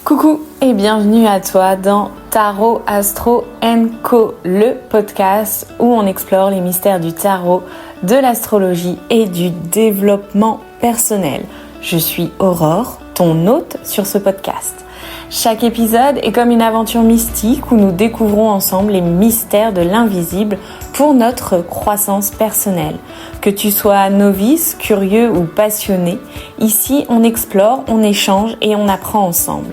Coucou et bienvenue à toi dans Tarot Astro & Co, le podcast où on explore les mystères du tarot, de l'astrologie et du développement personnel. Je suis Aurore, ton hôte sur ce podcast. Chaque épisode est comme une aventure mystique où nous découvrons ensemble les mystères de l'invisible pour notre croissance personnelle. Que tu sois novice, curieux ou passionné, ici on explore, on échange et on apprend ensemble.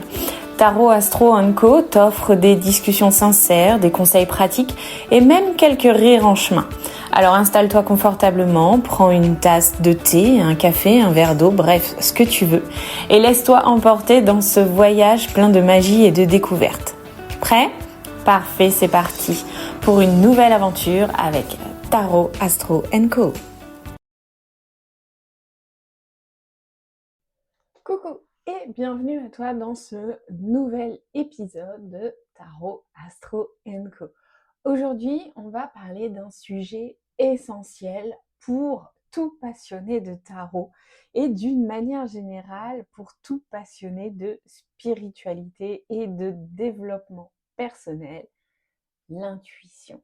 Tarot Astro & Co t'offre des discussions sincères, des conseils pratiques et même quelques rires en chemin. Alors installe-toi confortablement, prends une tasse de thé, un café, un verre d'eau, bref, ce que tu veux. Et laisse-toi emporter dans ce voyage plein de magie et de découvertes. Prêt ? Parfait, c'est parti pour une nouvelle aventure avec Tarot Astro & Co. Coucou et bienvenue à toi dans ce nouvel épisode de Tarot Astro & Co. Aujourd'hui, on va parler d'un sujet essentiel pour tout passionné de tarot et d'une manière générale pour tout passionné de spiritualité et de développement personnel, l'intuition.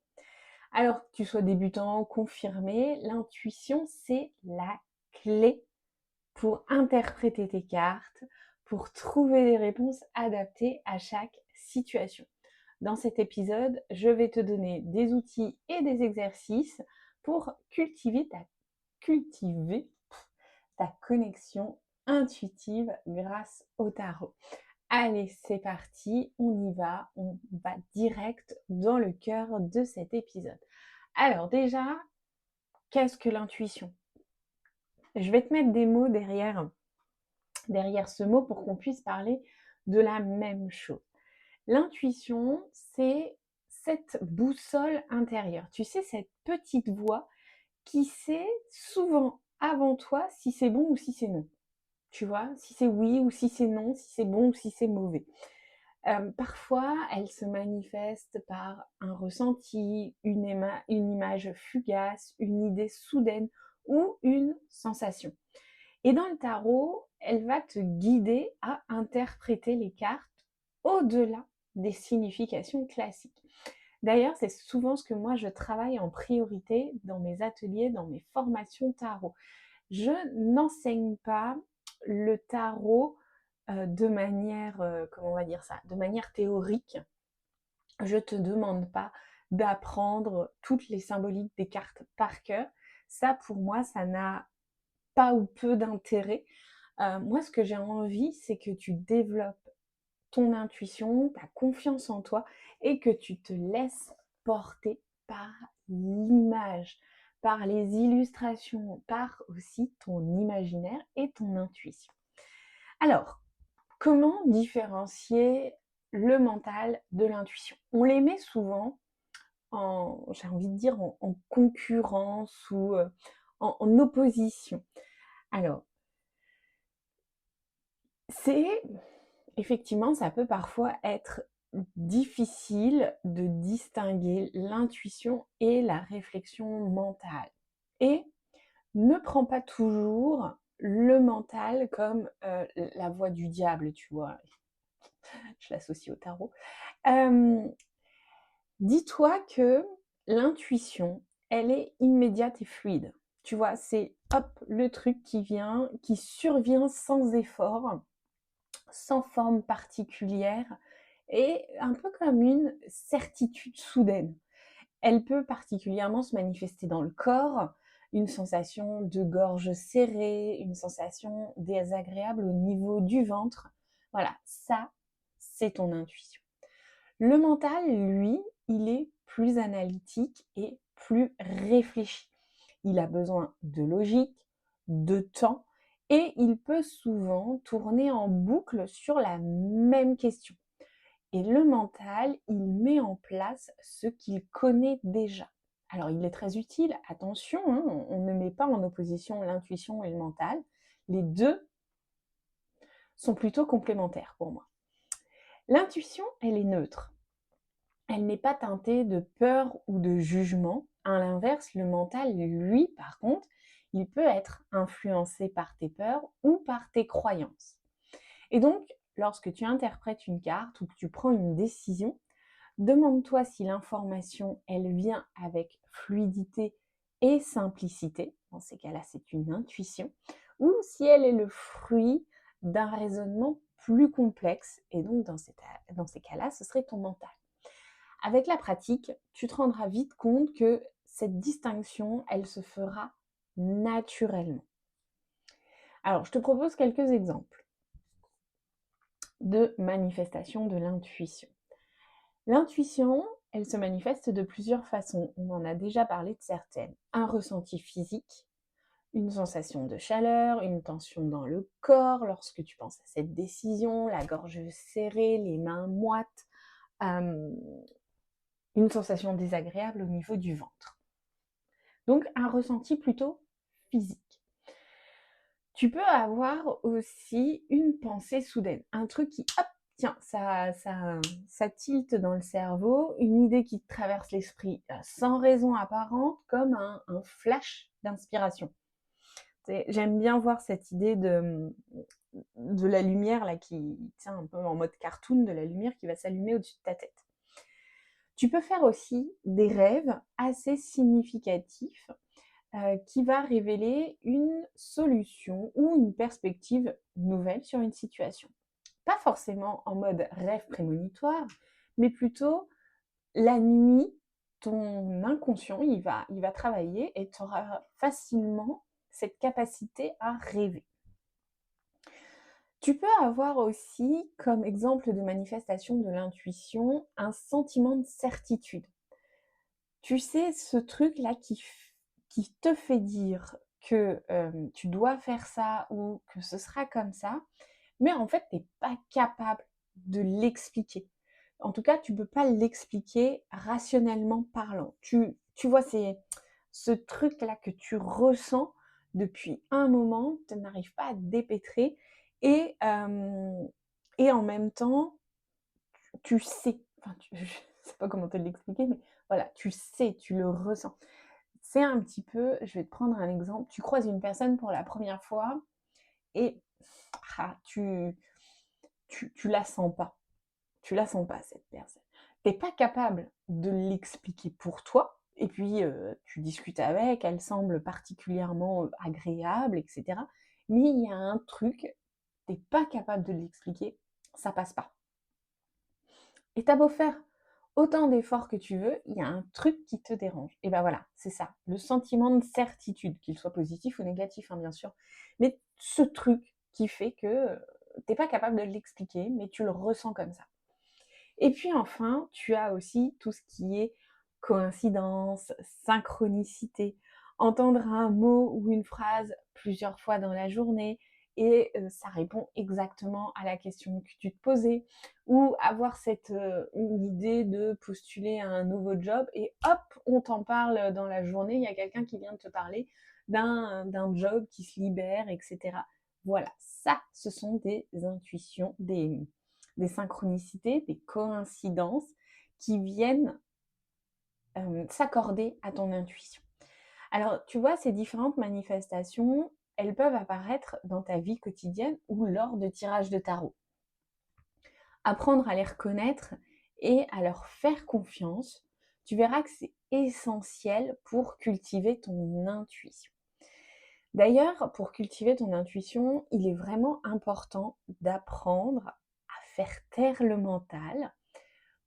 Alors que tu sois débutant, confirmé, l'intuition c'est la clé pour interpréter tes cartes, pour trouver des réponses adaptées à chaque situation. Dans cet épisode, je vais te donner des outils et des exercices pour cultiver ta connexion intuitive grâce au tarot. Allez, c'est parti, on va direct dans le cœur de cet épisode. Alors déjà, qu'est-ce que l'intuition ? Je vais te mettre des mots derrière ce mot pour qu'on puisse parler de la même chose. L'intuition, c'est cette boussole intérieure. Tu sais, cette petite voix qui sait souvent avant toi si c'est bon ou si c'est non. Tu vois, si c'est oui ou si c'est non, si c'est bon ou si c'est mauvais. Parfois, elle se manifeste par un ressenti, une image fugace, une idée soudaine ou une sensation. Et dans le tarot, elle va te guider à interpréter les cartes au-delà des significations classiques. D'ailleurs, c'est souvent ce que moi je travaille en priorité dans mes ateliers, dans mes formations tarot. Je n'enseigne pas le tarot de manière, de manière théorique. Je te demande pas d'apprendre toutes les symboliques des cartes par cœur. Ça, pour moi, ça n'a pas ou peu d'intérêt. Moi, ce que j'ai envie, c'est que tu développes ton intuition, ta confiance en toi et que tu te laisses porter par l'image, par les illustrations, par aussi ton imaginaire et ton intuition. Alors, comment différencier le mental de l'intuition ? On les met souvent j'ai envie de dire, en concurrence ou en opposition. Alors, effectivement, ça peut parfois être difficile de distinguer l'intuition et la réflexion mentale. Et ne prends pas toujours le mental comme la voix du diable, tu vois. Je l'associe au tarot. Dis-toi que l'intuition, elle est immédiate et fluide. Tu vois, c'est hop, le truc qui survient sans effort, sans forme particulière et un peu comme une certitude soudaine. Elle peut particulièrement se manifester dans le corps, une sensation de gorge serrée, une sensation désagréable au niveau du ventre. Voilà, ça, c'est ton intuition. Le mental, lui, il est plus analytique et plus réfléchi. Il a besoin de logique, de temps, et il peut souvent tourner en boucle sur la même question. Et le mental, il met en place ce qu'il connaît déjà. Alors, il est très utile, attention, hein, on ne met pas en opposition l'intuition et le mental. Les deux sont plutôt complémentaires pour moi. L'intuition, elle est neutre. Elle n'est pas teintée de peur ou de jugement. À l'inverse, le mental, lui, par contre, il peut être influencé par tes peurs ou par tes croyances. Et donc, lorsque tu interprètes une carte ou que tu prends une décision, demande-toi si l'information, elle vient avec fluidité et simplicité. Dans ces cas-là, c'est une intuition. Ou si elle est le fruit d'un raisonnement plus complexe. Et donc, dans ces cas-là, ce serait ton mental. Avec la pratique, tu te rendras vite compte que cette distinction, elle se fera naturellement. Alors, je te propose quelques exemples de manifestation de l'intuition. L'intuition, elle se manifeste de plusieurs façons. On en a déjà parlé de certaines. Un ressenti physique, une sensation de chaleur, une tension dans le corps lorsque tu penses à cette décision, la gorge serrée, les mains moites, une sensation désagréable au niveau du ventre. Donc un ressenti plutôt physique. Tu peux avoir aussi une pensée soudaine, un truc qui, hop, tiens, ça tilte dans le cerveau, une idée qui te traverse l'esprit sans raison apparente, comme un flash d'inspiration. J'aime bien voir cette idée de la lumière là qui tient un peu en mode cartoon, de la lumière qui va s'allumer au-dessus de ta tête. Tu peux faire aussi des rêves assez significatifs qui va révéler une solution ou une perspective nouvelle sur une situation. Pas forcément en mode rêve prémonitoire, mais plutôt la nuit, ton inconscient, il va travailler et tu auras facilement cette capacité à rêver. Tu peux avoir aussi, comme exemple de manifestation de l'intuition, un sentiment de certitude. Tu sais, ce truc-là qui te fait dire que tu dois faire ça ou que ce sera comme ça, mais en fait, tu n'es pas capable de l'expliquer. En tout cas, tu ne peux pas l'expliquer rationnellement parlant. Tu vois, c'est ce truc-là que tu ressens depuis un moment, tu n'arrives pas à te dépêtrer et en même temps, tu sais, enfin, je ne sais pas comment te l'expliquer, mais voilà, tu sais, tu le ressens. C'est un petit peu, je vais te prendre un exemple, tu croises une personne pour la première fois et tu la sens pas. Tu la sens pas, cette personne. Tu n'es pas capable de l'expliquer pour toi, et puis tu discutes avec, elle semble particulièrement agréable, etc. Mais il y a un truc, tu n'es pas capable de l'expliquer, ça passe pas. Et t'as beau faire autant d'efforts que tu veux, il y a un truc qui te dérange. Et ben voilà, c'est ça, le sentiment de certitude, qu'il soit positif ou négatif, hein, bien sûr. Mais ce truc qui fait que t'es pas capable de l'expliquer, mais tu le ressens comme ça. Et puis enfin, tu as aussi tout ce qui est coïncidence, synchronicité, entendre un mot ou une phrase plusieurs fois dans la journée et ça répond exactement à la question que tu te posais, ou avoir une idée de postuler à un nouveau job et hop, on t'en parle dans la journée, il y a quelqu'un qui vient de te parler d'un job qui se libère, etc. Voilà, ça, ce sont des intuitions, des synchronicités, des coïncidences qui viennent s'accorder à ton intuition. Alors, tu vois, ces différentes manifestations, elles peuvent apparaître dans ta vie quotidienne ou lors de tirages de tarot. Apprendre à les reconnaître et à leur faire confiance, tu verras que c'est essentiel pour cultiver ton intuition. D'ailleurs, pour cultiver ton intuition, il est vraiment important d'apprendre à faire taire le mental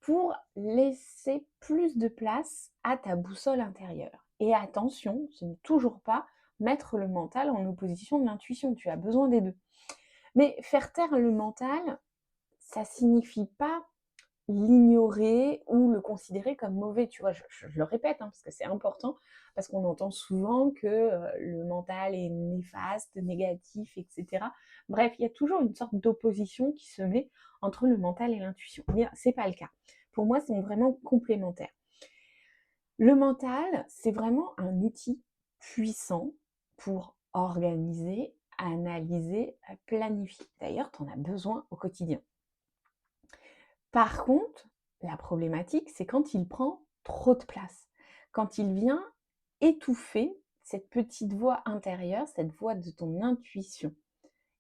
pour laisser plus de place à ta boussole intérieure. Et attention, ce n'est toujours pas mettre le mental en opposition de l'intuition, tu as besoin des deux. Mais faire taire le mental, ça signifie pas l'ignorer ou le considérer comme mauvais, tu vois, je le répète, hein, parce que c'est important, parce qu'on entend souvent que le mental est néfaste, négatif, etc. Bref, il y a toujours une sorte d'opposition qui se met entre le mental et l'intuition. Mais c'est pas le cas. Pour moi, ils sont vraiment complémentaires. Le mental, c'est vraiment un outil puissant pour organiser, analyser, planifier. D'ailleurs, tu en as besoin au quotidien. Par contre, la problématique, c'est quand il prend trop de place, quand il vient étouffer cette petite voix intérieure, cette voix de ton intuition.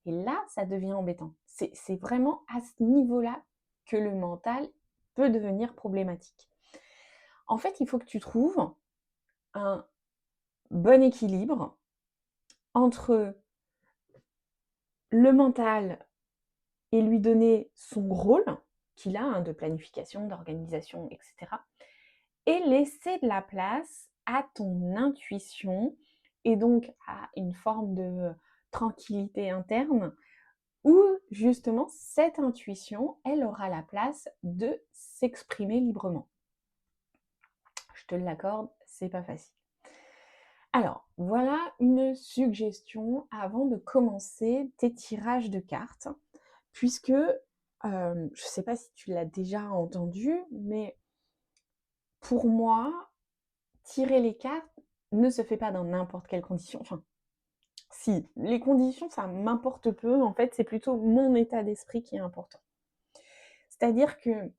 Et là, ça devient embêtant. C'est vraiment à ce niveau-là que le mental peut devenir problématique. En fait, il faut que tu trouves un bon équilibre entre le mental et lui donner son rôle qu'il a, hein, de planification, d'organisation, etc. Et laisser de la place à ton intuition et donc à une forme de tranquillité interne où justement cette intuition, elle aura la place de s'exprimer librement. Je te l'accorde, c'est pas facile. Alors, voilà une suggestion avant de commencer tes tirages de cartes, puisque je ne sais pas si tu l'as déjà entendu, mais pour moi, tirer les cartes ne se fait pas dans n'importe quelle condition. Enfin, si, les conditions, ça m'importe peu. En fait, c'est plutôt mon état d'esprit qui est important. C'est-à-dire que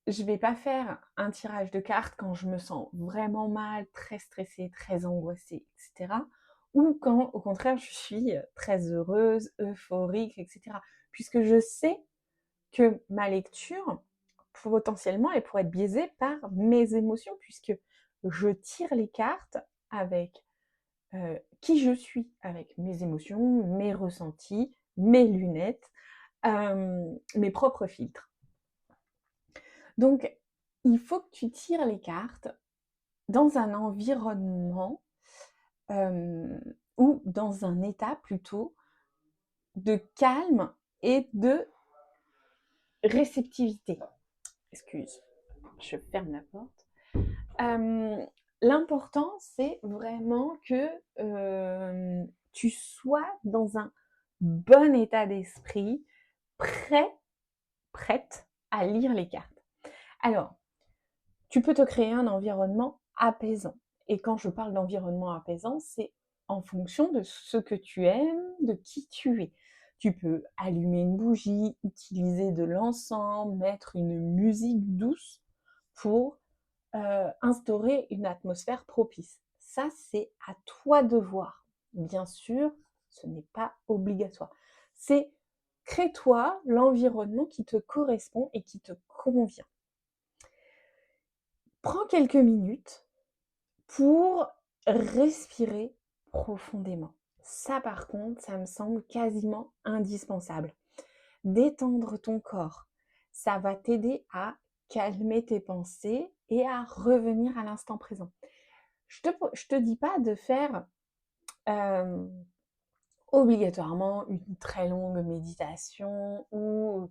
je vais pas faire un tirage de cartes quand je me sens vraiment mal, très stressée, très angoissée, etc. Ou quand, au contraire, je suis très heureuse, euphorique, etc. Puisque je sais que ma lecture, potentiellement, elle pourrait être biaisée par mes émotions, puisque je tire les cartes avec qui je suis, avec mes émotions, mes ressentis, mes lunettes, mes propres filtres. Donc, il faut que tu tires les cartes dans un environnement ou dans un état plutôt de calme et de réceptivité. Excuse, je ferme la porte. L'important, c'est vraiment que tu sois dans un bon état d'esprit, prête à lire les cartes. Alors, tu peux te créer un environnement apaisant. Et quand je parle d'environnement apaisant, c'est en fonction de ce que tu aimes, de qui tu es. Tu peux allumer une bougie, utiliser de l'encens, mettre une musique douce pour instaurer une atmosphère propice. Ça, c'est à toi de voir. Bien sûr, ce n'est pas obligatoire. C'est crée-toi l'environnement qui te correspond et qui te convient. Prends quelques minutes pour respirer profondément. Ça, par contre, ça me semble quasiment indispensable. Détendre ton corps, ça va t'aider à calmer tes pensées et à revenir à l'instant présent. Je te dis pas de faire obligatoirement une très longue méditation ou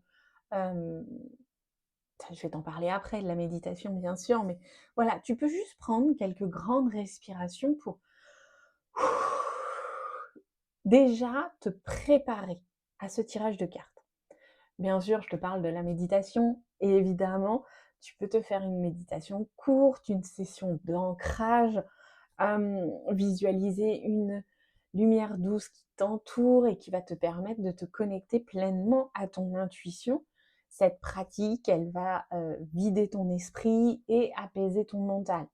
je vais t'en parler après de la méditation bien sûr, mais voilà, tu peux juste prendre quelques grandes respirations pour déjà te préparer à ce tirage de cartes. Bien sûr, je te parle de la méditation et évidemment, tu peux te faire une méditation courte, une session d'ancrage, visualiser une lumière douce qui t'entoure et qui va te permettre de te connecter pleinement à ton intuition. Cette pratique, elle va vider ton esprit et apaiser ton mental.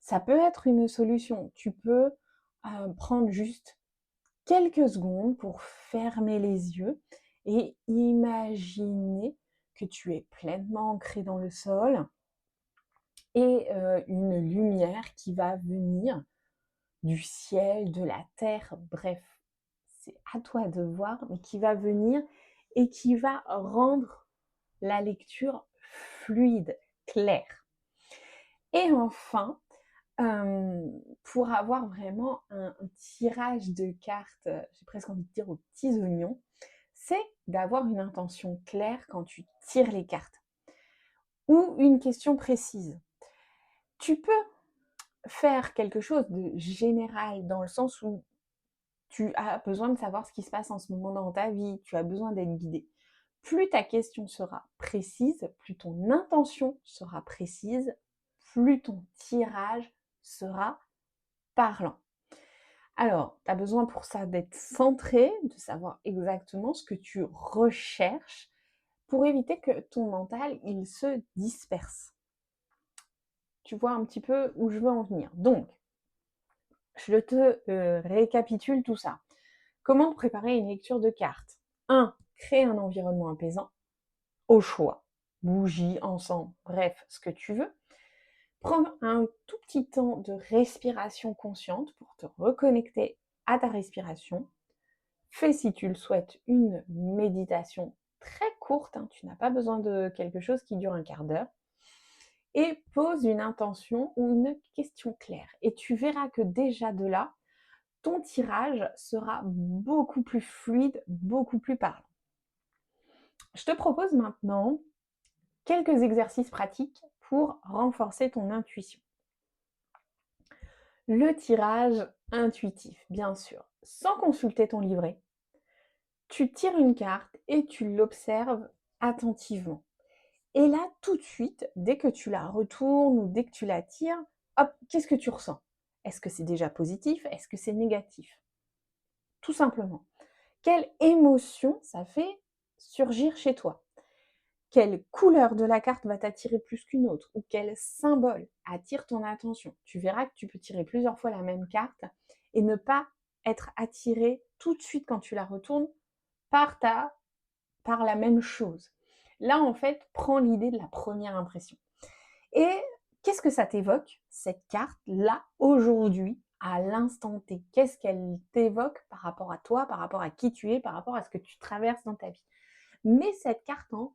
Ça peut être une solution. Tu peux prendre juste quelques secondes pour fermer les yeux et imaginer que tu es pleinement ancré dans le sol et une lumière qui va venir du ciel, de la terre, bref, c'est à toi de voir, mais qui va venir et qui va rendre la lecture fluide, claire. Et enfin, pour avoir vraiment un tirage de cartes, j'ai presque envie de dire aux petits oignons, c'est d'avoir une intention claire quand tu tires les cartes ou une question précise. Tu peux faire quelque chose de général dans le sens où tu as besoin de savoir ce qui se passe en ce moment dans ta vie, tu as besoin d'être guidé. Plus ta question sera précise, plus ton intention sera précise, plus ton tirage sera parlant. Alors, tu as besoin pour ça d'être centré, de savoir exactement ce que tu recherches pour éviter que ton mental, il se disperse. Tu vois un petit peu où je veux en venir. Donc, je te récapitule tout ça. Comment préparer une lecture de cartes ? 1. créer un environnement apaisant au choix. Bougie, encens, bref, ce que tu veux. Prends un tout petit temps de respiration consciente pour te reconnecter à ta respiration. Fais, si tu le souhaites, une méditation très courte, hein, tu n'as pas besoin de quelque chose qui dure un quart d'heure. Et pose une intention ou une question claire. Et tu verras que déjà de là, ton tirage sera beaucoup plus fluide, beaucoup plus parlant. Je te propose maintenant quelques exercices pratiques pour renforcer ton intuition. Le tirage intuitif, bien sûr, sans consulter ton livret. Tu tires une carte et tu l'observes attentivement. Et là, tout de suite, dès que tu la retournes ou dès que tu la tires, hop, qu'est-ce que tu ressens? Est-ce que c'est déjà positif? Est-ce que c'est négatif? Tout simplement. Quelle émotion ça fait surgir chez toi? Quelle couleur de la carte va t'attirer plus qu'une autre? Ou quel symbole attire ton attention? Tu verras que tu peux tirer plusieurs fois la même carte et ne pas être attiré tout de suite quand tu la retournes par la même chose. Là, en fait, prends l'idée de la première impression. Et qu'est-ce que ça t'évoque, cette carte-là, aujourd'hui, à l'instant T? Qu'est-ce qu'elle t'évoque par rapport à toi, par rapport à qui tu es, par rapport à ce que tu traverses dans ta vie? Mets cette carte en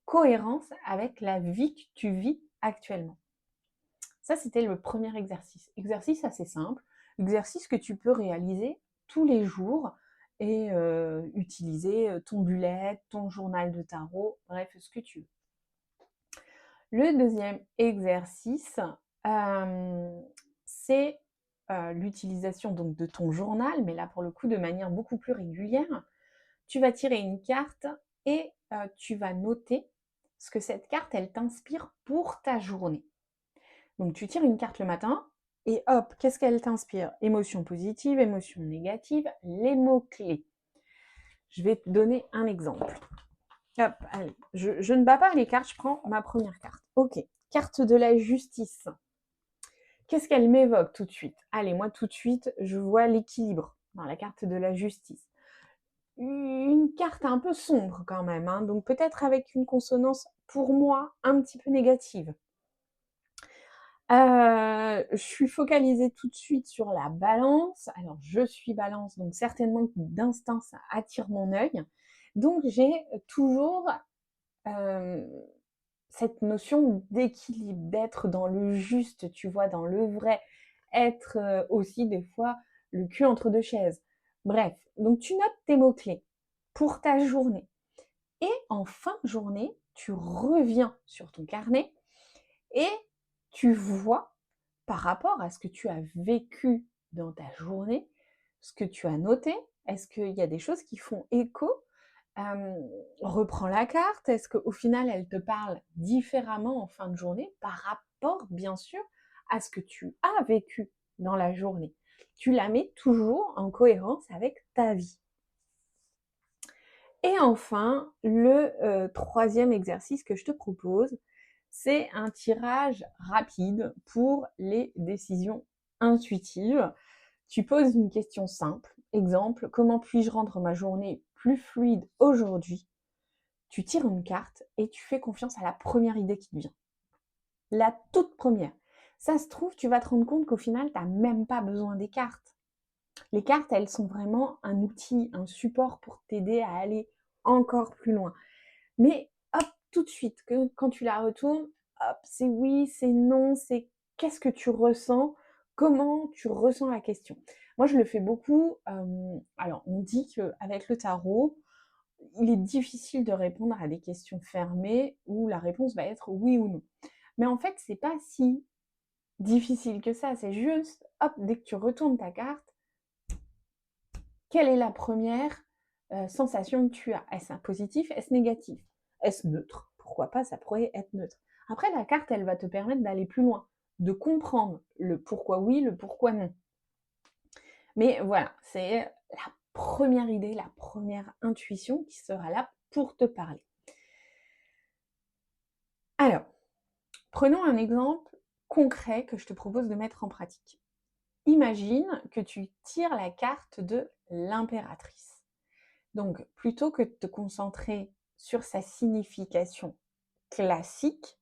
cohérence avec la vie que tu vis actuellement. Ça, c'était le premier exercice. Exercice assez simple, exercice que tu peux réaliser tous les jours et utiliser ton bullet, ton journal de tarot, bref, ce que tu veux. Le deuxième exercice, c'est l'utilisation donc de ton journal, mais là pour le coup de manière beaucoup plus régulière. Tu vas tirer une carte et tu vas noter ce que cette carte, elle t'inspire pour ta journée. Donc tu tires une carte le matin et hop, qu'est-ce qu'elle t'inspire? Émotion positive, émotion négative, les mots-clés. Je vais te donner un exemple. Hop, allez, je ne bats pas les cartes, je prends ma première carte. Ok, carte de la justice. Qu'est-ce qu'elle m'évoque tout de suite? Allez, moi tout de suite, je vois l'équilibre dans la carte de la justice. Une carte un peu sombre quand même, hein, donc peut-être avec une consonance pour moi un petit peu négative. Je suis focalisée tout de suite sur la balance. Alors, je suis balance, donc certainement que d'instinct, ça attire mon œil. Donc, j'ai toujours cette notion d'équilibre, d'être dans le juste, tu vois, dans le vrai. Être aussi, des fois, le cul entre deux chaises. Bref, donc tu notes tes mots-clés pour ta journée. Et en fin de journée, tu reviens sur ton carnet et tu vois par rapport à ce que tu as vécu dans ta journée, ce que tu as noté, est-ce qu'il y a des choses qui font écho? Reprends la carte, est-ce qu'au final elle te parle différemment en fin de journée par rapport bien sûr à ce que tu as vécu dans la journée? Tu la mets toujours en cohérence avec ta vie. Et enfin, le troisième exercice que je te propose, c'est un tirage rapide pour les décisions intuitives. Tu poses une question simple. Exemple, comment puis-je rendre ma journée plus fluide aujourd'hui? Tu tires une carte et tu fais confiance à la première idée qui te vient. La toute première. Ça se trouve, tu vas te rendre compte qu'au final, tu n'as même pas besoin des cartes. Les cartes, elles sont vraiment un outil, un support pour t'aider à aller encore plus loin. Mais hop, tout de suite, quand tu la retournes, hop, c'est oui, c'est non, c'est qu'est-ce que tu ressens, comment tu ressens la question. Moi, je le fais beaucoup. Alors, on dit qu'avec le tarot, il est difficile de répondre à des questions fermées où la réponse va être oui ou non. Mais en fait, c'est pas si difficile que ça. C'est juste, hop, dès que tu retournes ta carte, quelle est la première sensation que tu as? Est-ce un positif? Est-ce négatif? Est-ce neutre? Pourquoi pas, ça pourrait être neutre. Après, la carte, elle va te permettre d'aller plus loin, de comprendre le pourquoi oui, le pourquoi non. Mais voilà, c'est la première idée, la première intuition qui sera là pour te parler. Alors, prenons un exemple concret que je te propose de mettre en pratique. Imagine que tu tires la carte de l'impératrice. Donc, plutôt que de te concentrer sur sa signification classique,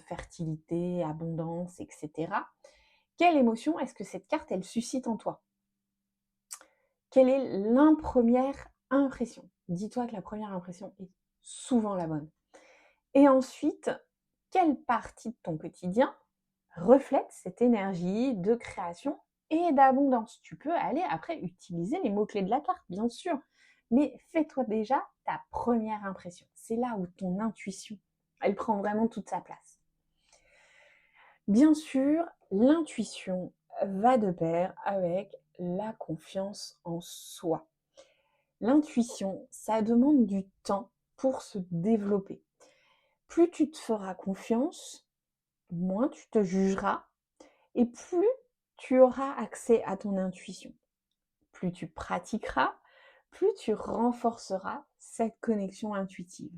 fertilité, abondance, etc., quelle émotion est-ce que cette carte, elle suscite en toi? Quelle est première impression? Dis-toi que la première impression est souvent la bonne. Et ensuite, quelle partie de ton quotidien reflète cette énergie de création et d'abondance? Tu peux aller après utiliser les mots-clés de la carte, bien sûr, mais fais-toi déjà ta première impression. C'est là où ton intuition, elle prend vraiment toute sa place. Bien sûr, l'intuition va de pair avec la confiance en soi. L'intuition, ça demande du temps pour se développer. Plus tu te feras confiance, moins tu te jugeras et plus tu auras accès à ton intuition. Plus tu pratiqueras, plus tu renforceras cette connexion intuitive.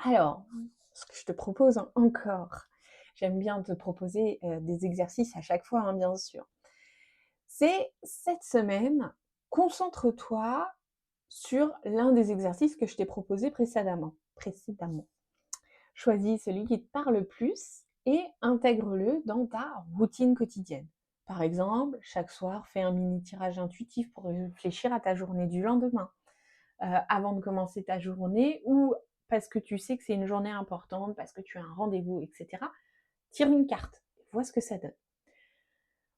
Alors, ce que je te propose encore, j'aime bien te proposer des exercices à chaque fois, bien sûr. C'est cette semaine, concentre-toi sur l'un des exercices que je t'ai proposé précédemment. Choisis celui qui te parle le plus et intègre-le dans ta routine quotidienne. Par exemple, chaque soir, fais un mini tirage intuitif pour réfléchir à ta journée du lendemain, avant de commencer ta journée, ou parce que tu sais que c'est une journée importante, parce que tu as un rendez-vous, etc. Tire une carte, vois ce que ça donne.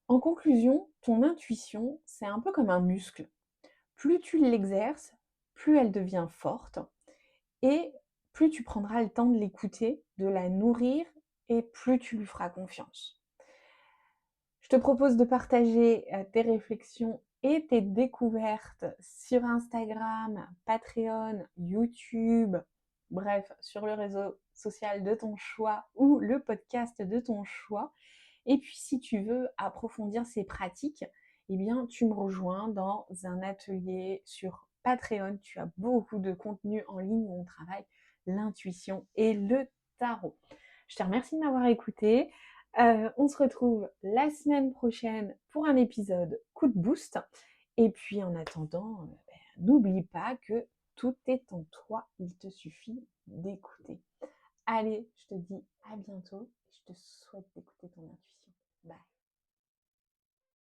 En conclusion, ton intuition, c'est un peu comme un muscle. Plus tu l'exerces, plus elle devient forte et plus tu prendras le temps de l'écouter, de la nourrir et plus tu lui feras confiance. Je te propose de partager tes réflexions et tes découvertes sur Instagram, Patreon, YouTube, bref, sur le réseau social de ton choix ou le podcast de ton choix. Et puis si tu veux approfondir ces pratiques, eh bien tu me rejoins dans un atelier sur Patreon. Tu as beaucoup de contenu en ligne où on travaille l'intuition et le tarot. Je te remercie de m'avoir écouté. On se retrouve la semaine prochaine pour un épisode coup de boost. Et puis en attendant, n'oublie pas que tout est en toi, il te suffit d'écouter. Allez, je te dis à bientôt. Je te souhaite d'écouter ton intuition. Bye.